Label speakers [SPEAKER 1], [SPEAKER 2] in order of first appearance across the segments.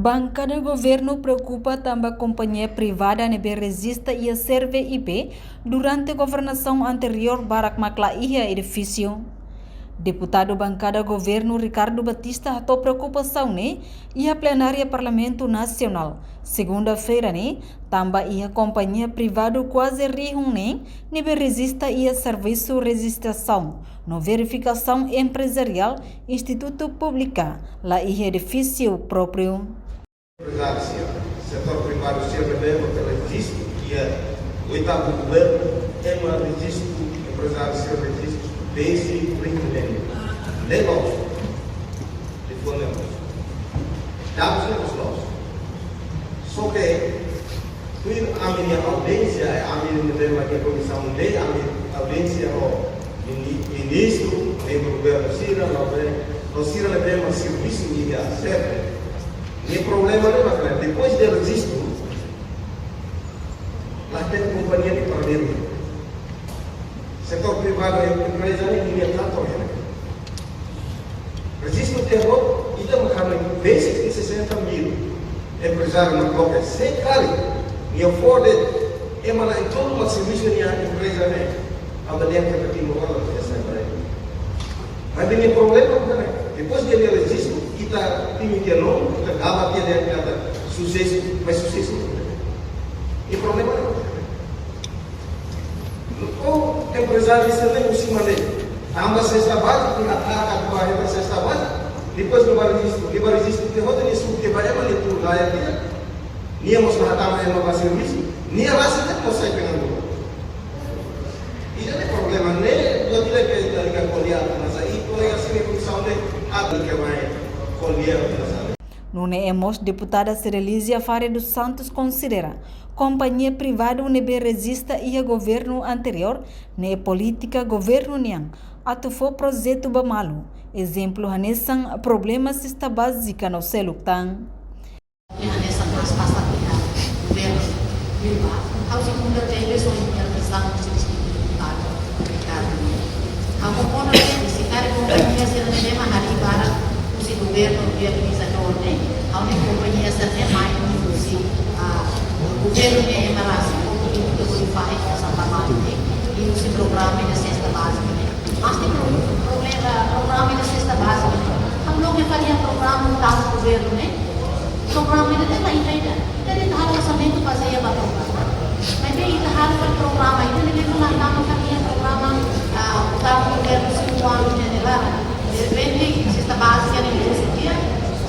[SPEAKER 1] Bancada governo preocupa também a companhia privada que resiste e serve IP durante a governação anterior para Macla ia edifício. Deputado bancada governo Ricardo Batista atou preocupação e a plenária Parlamento Nacional. Segunda-feira também a companhia privada quase reúne que resiste e a serviço registração no verificação empresarial Instituto Pública lá e edifício próprio.
[SPEAKER 2] Setor privado serve bem pelo registro que é o oitavo governo tem um registro empresário serve registro desde o primeiro nem nós depois dados nós só que a minha audiência a minha comissão de a audiência o ministro do governo Cira não Cira leva um serviço de serve. E o problema é que depois do registro, lá tem companhia de pagamento. Setor privado é empresa que é tanto. Registro terror, e dá uma vezes de 60 mil empresários na coloca sem cari. E eu fode, é uma em todo o serviço da empresa, a da linha que aqui no Rio de Janeiro. Mas tem problema, depois do registro, kita tinggi dia non, kita galat dia yang kata sukses, mais sucesso. E problema o empresário isso nem se mantém. Amba sexta base, que ataca a barra sexta base, depois do registro que roda nisso que vai mais tudo lá é ni amos mahatama yang mau serviço, ni rasa tak mau saya pengen. Ini ada problema ne, dua tidak kita lihat kuliah, masa itu yang sini comissão de abrir que vai
[SPEAKER 1] Nuneemos, deputada Cerelísia Faria dos Santos considera companhia privada que resiste e governo anterior na política governo niang atufo projeto bamalo. Exemplo hanesan problemas cesta básica no selutang.
[SPEAKER 3] Hanesan mas pasar pihak governo privado. Ao segunda tele só intervenção deputado Ricardo. Ao compondo se cara companhia se não tema hari para o governo organizador ao companhia se não mais o governo é embaraço o que faz essa parte e o programa de cesta básica. Mas tem programa de cesta básica. Ang long faria programa ng governo programa ito na ita dari tahap orçamento fazia ba programa. Mas bem tahap programa ito nila lang tama kaniya programa o governo se ano nila. De repente cesta básica nem existia.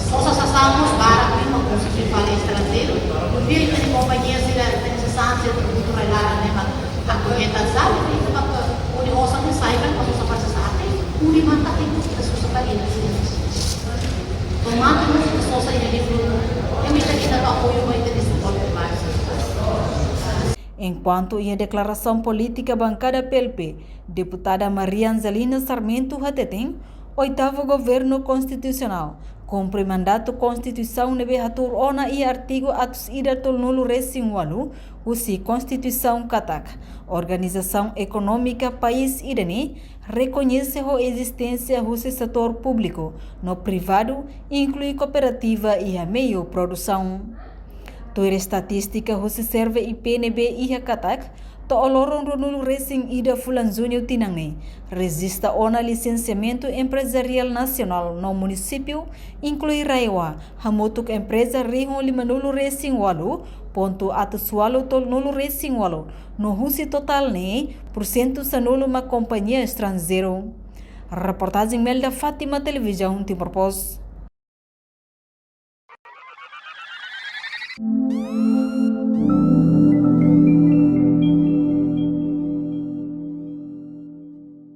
[SPEAKER 3] Só sasamos para que não conseguir falar estrangeiro. O dia que a companhia se necessária de cultural a correta sabe que o negócio não sai para quando você faz uri mata tem que as pessoas pagarem tomando as pessoas aí de fruto é melhor que dar apoio para eles mais.
[SPEAKER 1] Enquanto em declaração política bancada PLP, deputada Maria Angelina Sarmento Hateteng, oitavo governo constitucional, cumpre mandato Constituição nebe hatur ona e artigo atus ida tolnulu resim walu, usi Constituição Katak, Organização Econômica País Idani, reconhece a existência do setor público, no privado, inclui cooperativa e a meio produção. Toda estatística que serve e PNB e a Katak, to oloron ronulu resim ida fulanzunyo tinangne, resista ona licenciamento empresarial nacional no município, inclui Raiwa, hamutuk empresa rihon limanulu resim walu, ponto atusualo tol nulu resim walu, no husi total % sanulu uma companhia estrangeiro. Reportagem Melda Fátima Televisão Timor Post.